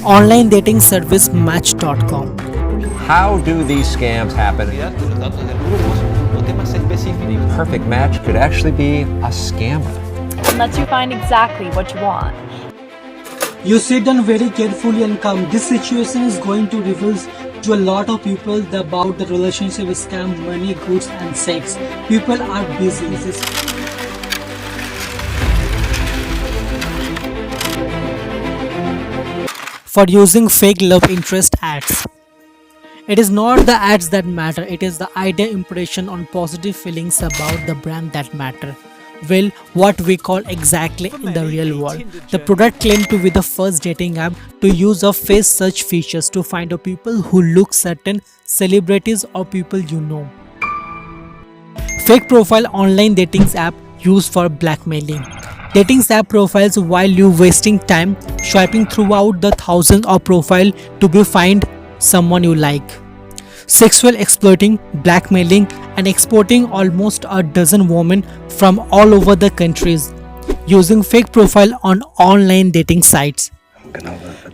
Online dating service Match.com. How do these scams happen? The perfect match could actually be a scammer. Unless you find exactly what you want. You sit down very carefully and calm. This situation is going to reveal to a lot of people about the relationship with scam, money, goods and sex. People are busy. For using fake love interest ads. It is not the ads that matter, it is the idea impression on positive feelings about the brand that matter. Well, what we call exactly in the real world. The product claimed to be the first dating app to use of face search features to find out people who look certain celebrities or people you know. Fake profile online dating app used for blackmailing. Dating app profiles while you wasting time swiping throughout the thousands of profile to be find someone you like. Sexual exploiting, blackmailing and exporting almost a dozen women from all over the countries using fake profile on online dating sites.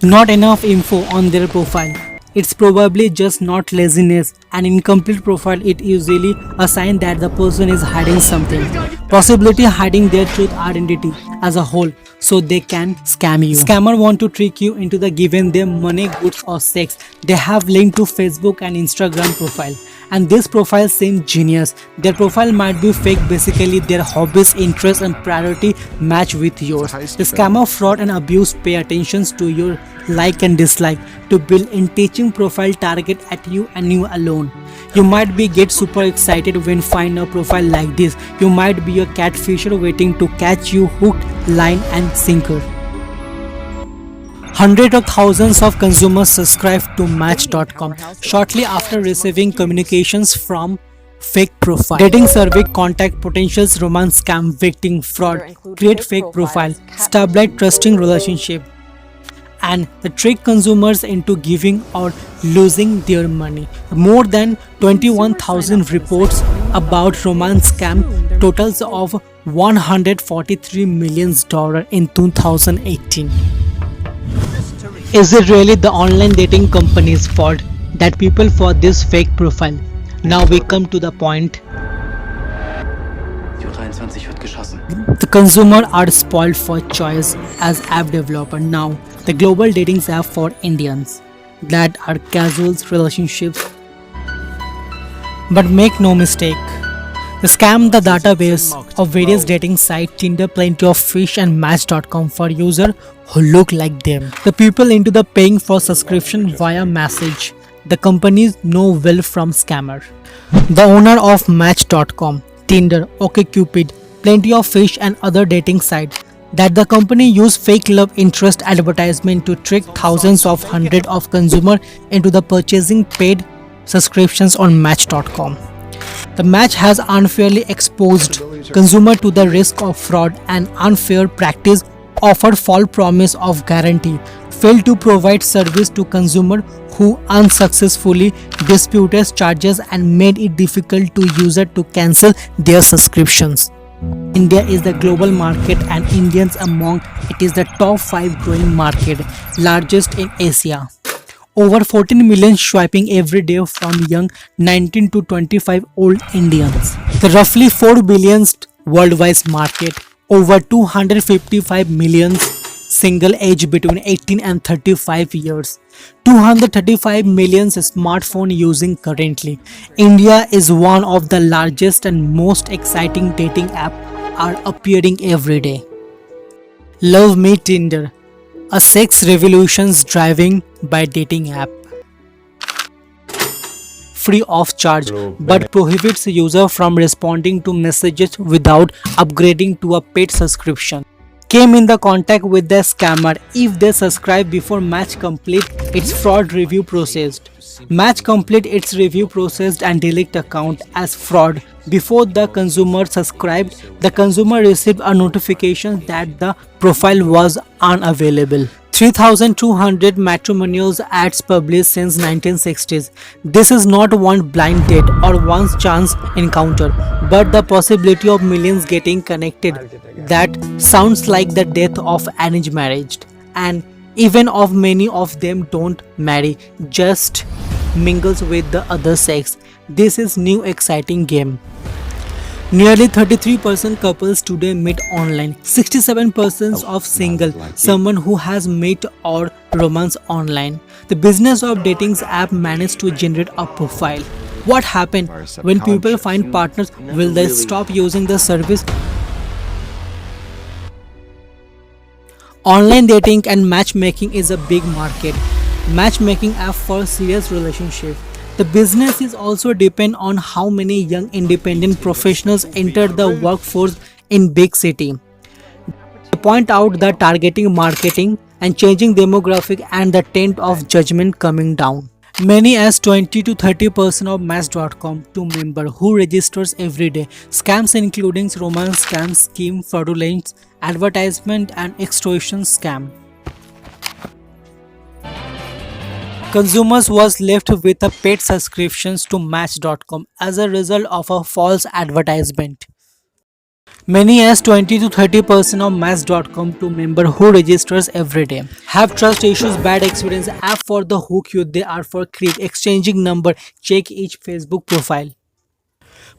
Not enough info on their profile. It's probably just not laziness. An incomplete profile is usually a sign that the person is hiding something. Possibility hiding their truth identity as a whole so they can scam you. Scammer want to trick you into the giving them money, goods or sex. They have linked to Facebook and Instagram profile. And this profile seems genius. Their profile might be fake, basically their hobbies, interests and priority match with yours. The scammer, fraud and abuse pay attention to your like and dislike to build in teaching profile target at you and you alone. You might be get super excited when find a profile like this. You might be a catfisher waiting to catch you hooked, line and sinker. Hundreds of thousands of consumers subscribed to Match.com shortly after receiving communications from fake profile. Dating survey contact potential romance scam victim fraud, create fake profile, establish trusting relationship, and the trick consumers into giving or losing their money. More than 21,000 reports about romance scam, totals of $143 million in 2018. Is it really the online dating company's fault that people for this fake profile? Now we come to the point. The consumer are spoiled for choice as app developer. Now the global dating app for Indians that are casual relationships. But make no mistake, they scam the database of various dating sites, Tinder, Plenty of Fish and Match.com for users who look like them. The people into the paying for subscription via message. The companies know well from scammer. The owner of Match.com, Tinder, OkCupid, Plenty of Fish and other dating sites that the company use fake love interest advertisement to trick thousands of hundreds of consumers into the purchasing paid subscriptions on Match.com. The Match has unfairly exposed consumer to the risk of fraud and unfair practice, offered false promise of guarantee, failed to provide service to consumer who unsuccessfully disputed charges and made it difficult to user to cancel their subscriptions. India is the global market and Indians among it is the top 5 growing market, largest in Asia. Over 14 million swiping every day from young 19 to 25 old Indians. The roughly 4 billion worldwide market, over 255 million single age between 18 and 35 years. 235 million smartphone using currently. India is one of the largest and most exciting dating app are appearing every day. Love Me Tinder, a sex revolution's driving by dating app. Free of charge but prohibits user from responding to messages without upgrading to a paid subscription. Came in the contact with the scammer if they subscribe before match complete its fraud review processed. Match complete its review processed and delete account as fraud. Before the consumer subscribed, the consumer received a notification that the profile was unavailable. 3,200 matrimonial ads published since 1960s. This is not one blind date or one chance encounter, but the possibility of millions getting connected. That sounds like the death of arranged marriage. And Even if many of them don't marry, just mingles with the other sex. This is new exciting game. Nearly 33% couples today meet online. 67% of single, someone who has met or romance online. The business of dating app managed to generate a profile. What happened when people find partners? Will they stop using the service? Online dating and matchmaking is a big market. Matchmaking app for serious relationship. The business is also depend on how many young independent professionals enter the workforce in big city. They point out the targeting marketing and changing demographic and the trend of judgment coming down. Many as 20 to 30% of Match.com to member who registers every day. Scams including romance scams, scheme, fraudulent advertisement and extortion scam. Consumers was left with a paid subscriptions to Match.com as a result of a false advertisement. Many as 20 to 30% of Match.com to member who registers every day have trust issues, bad experience. App for the hook you, they are for click, exchanging number, check each Facebook profile.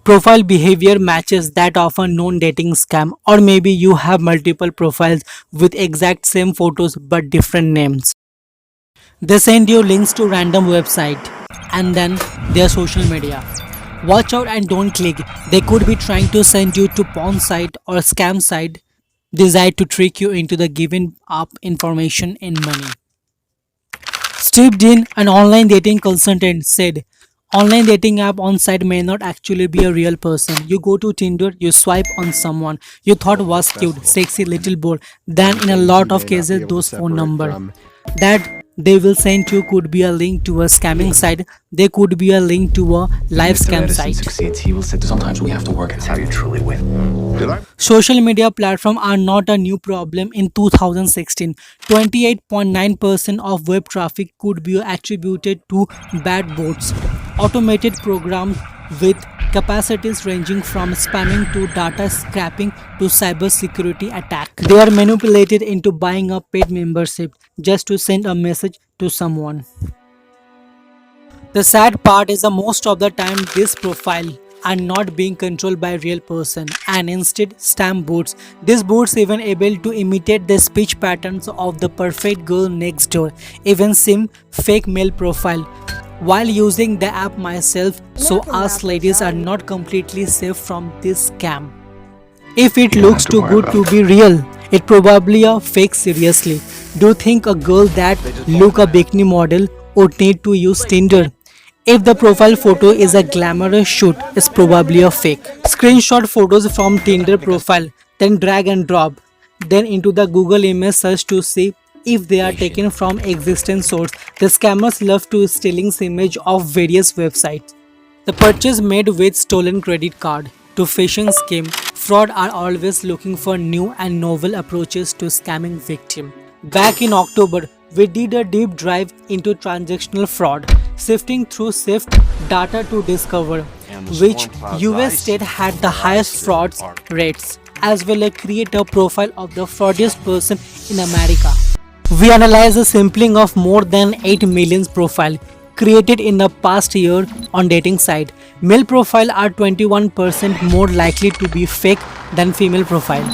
Profile behavior matches that often known dating scam, or maybe you have multiple profiles with exact same photos but different names. They send you links to random website and then their social media. Watch out and don't click. They could be trying to send you to porn site or scam site designed to trick you into the giving up information and money. Steve Dean, an online dating consultant, said online dating app on site may not actually be a real person. You go to Tinder, you swipe on someone you thought was cute, sexy little boy. Then in a lot of cases those phone number that they will send you could be a link to a scamming site. They could be a link to a live scam site. Succeeds, he will say sometimes we have to work. It's how you truly win. Did I? Social media platforms are not a new problem in 2016. 28.9% of web traffic could be attributed to bad bots, automated programs with capacities ranging from spamming to data scraping to cybersecurity attack. They are manipulated into buying a paid membership just to send a message to someone. The sad part is that most of the time this profile are not being controlled by real person and instead scam bots. These bots even able to imitate the speech patterns of the perfect girl next door, even sim fake male profile while using the app myself, so us ladies are not completely safe from this scam. If it looks too good to be real, it probably a fake. Seriously, do you think a girl that look a bikini model would need to use Tinder? If the profile photo is a glamorous shoot, it's probably a fake. Screenshot photos from Tinder profile, then drag and drop, then into the Google image search to see if they are taken from existing source. The scammers love to stealing image of various websites. The purchase made with stolen credit card to phishing scheme, fraud are always looking for new and novel approaches to scamming victim. Back in October, we did a deep dive into transactional fraud, sifting through SIFT data to discover which US state had the highest fraud rates, as well as create a profile of the fraudulent person in America. We analyzed a sampling of more than 8 million profiles created in the past year on dating site. Male profile are 21% more likely to be fake than female profile.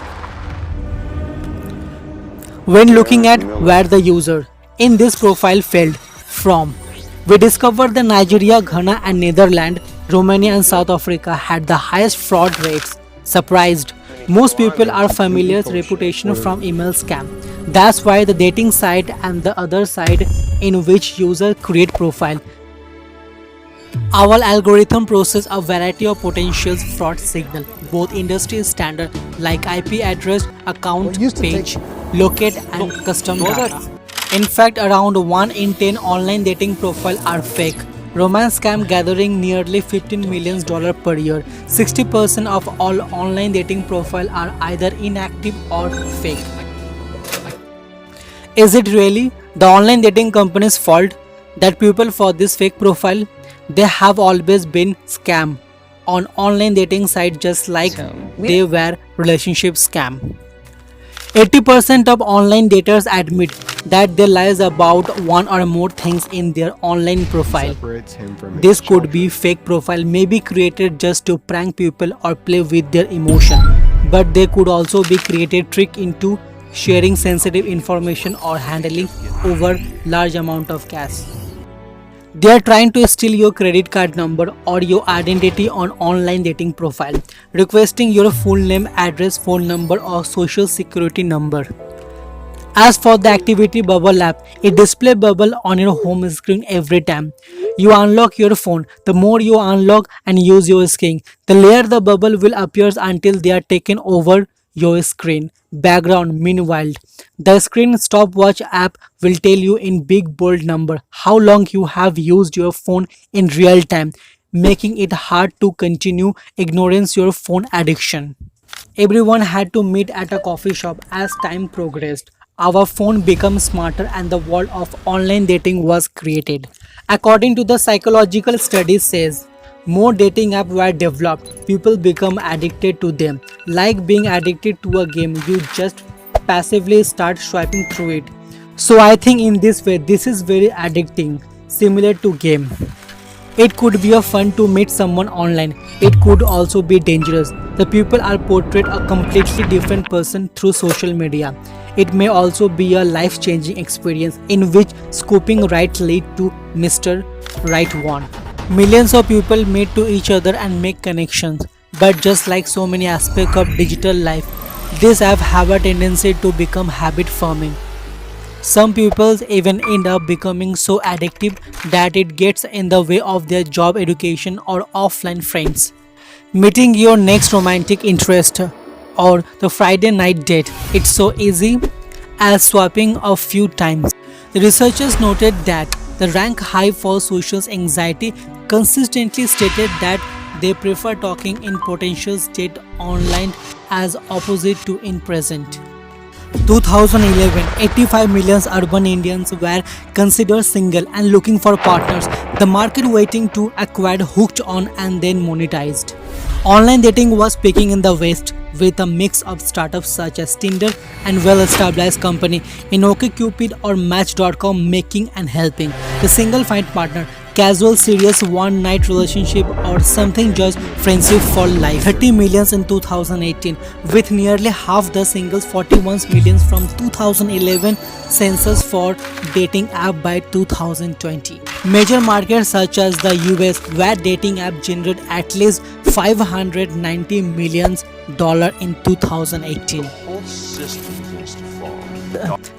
When looking at where the user in this profile failed from, we discovered that Nigeria, Ghana and Netherlands, Romania and South Africa had the highest fraud rates. Surprised, most people are familiar with reputation from email scam. That's why the dating site and the other side in which user create profile. Our algorithm process a variety of potential fraud signal, both industry standard like IP address, account page, locate and custom data. In fact, around 1 in 10 online dating profile are fake. Romance scam gathering nearly $15 million per year. 60% of all online dating profile are either inactive or fake. Is it really the online dating company's fault that people for this fake profile? They have always been scam on online dating site just like they were relationship scam. 80% of online daters admit that they lies about one or more things in their online profile. This could be fake profile, maybe created just to prank people or play with their emotion. But they could also be created trick into sharing sensitive information or handling over large amount of cash. They are trying to steal your credit card number or your identity on online dating profile, requesting your full name, address, phone number or social security number. As for the activity bubble app, it displays bubble on your home screen every time you unlock your phone. The more you unlock and use your screen, the layer the bubble will appear until they are taken over your screen background. Meanwhile, the screen stopwatch app will tell you in big bold number how long you have used your phone in real time, making it hard to continue ignorance your phone addiction. Everyone had to meet at a coffee shop. As time progressed, our phone became smarter and the world of online dating was created. According to the psychological studies says, more dating apps were developed, people become addicted to them. Like being addicted to a game, you just passively start swiping through it. So I think in this way, this is very addicting, similar to game. It could be a fun to meet someone online. It could also be dangerous. The people are portrayed a completely different person through social media. It may also be a life-changing experience in which scooping right lead to Mr. Right one. Millions of people meet to each other and make connections. But just like so many aspects of digital life, these apps have a tendency to become habit forming. Some people even end up becoming so addictive that it gets in the way of their job, education or offline friends. Meeting your next romantic interest or the Friday night date, it's so easy as swiping a few times. The researchers noted that the rank high for social anxiety consistently stated that they prefer talking in potential state online as opposite to in present. 2011, 85 million urban Indians were considered single and looking for partners. The market waiting to acquire hooked on and then monetized. Online dating was peaking in the West with a mix of startups such as Tinder and well-established company in OkCupid or Match.com making and helping the single find partner, casual, serious, one-night relationship or something just friendship for life. 30 million in 2018 with nearly half the singles, 41 million from 2011 census for dating app by 2020. Major markets such as the US where dating app generated at least $590 million in 2018.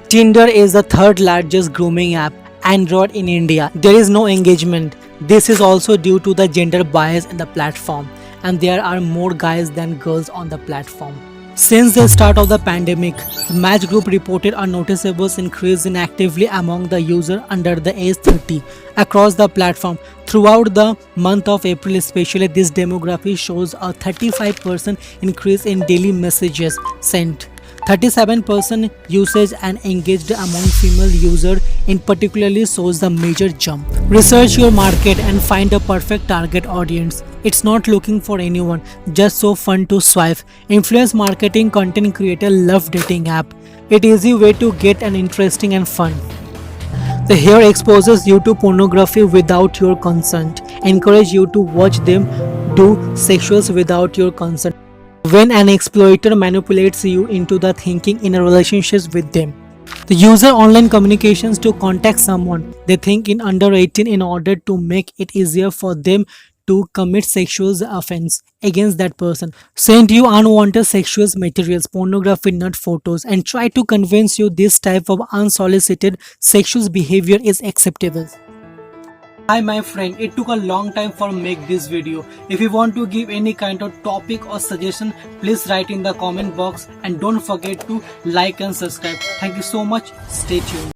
Tinder is the third largest grooming app Android in India. There is no engagement. This is also due to the gender bias in the platform, and there are more guys than girls on the platform. Since the start of the pandemic, the Match Group reported a noticeable increase in activity among the users under the age 30 across the platform. Throughout the month of April especially, this demographic shows a 35% increase in daily messages sent. 37% usage and engaged among female users in particularly shows the major jump. Research your market and find a perfect target audience. It's not looking for anyone, just so fun to swipe. Influence marketing content creator love dating app. It's easy way to get an interesting and fun. The here exposes you to pornography without your consent. Encourage you to watch them do sexuals without your consent. When an exploiter manipulates you into the thinking in a relationship with them. The user online communications to contact someone they think in under 18 in order to make it easier for them to commit sexual offense against that person. Send you unwanted sexual materials, pornography, nut photos and try to convince you this type of unsolicited sexual behavior is acceptable. Hi my friend, it took a long time for make this video. If you want to give any kind of topic or suggestion, please write in the comment box and don't forget to like and subscribe. Thank you so much. Stay tuned.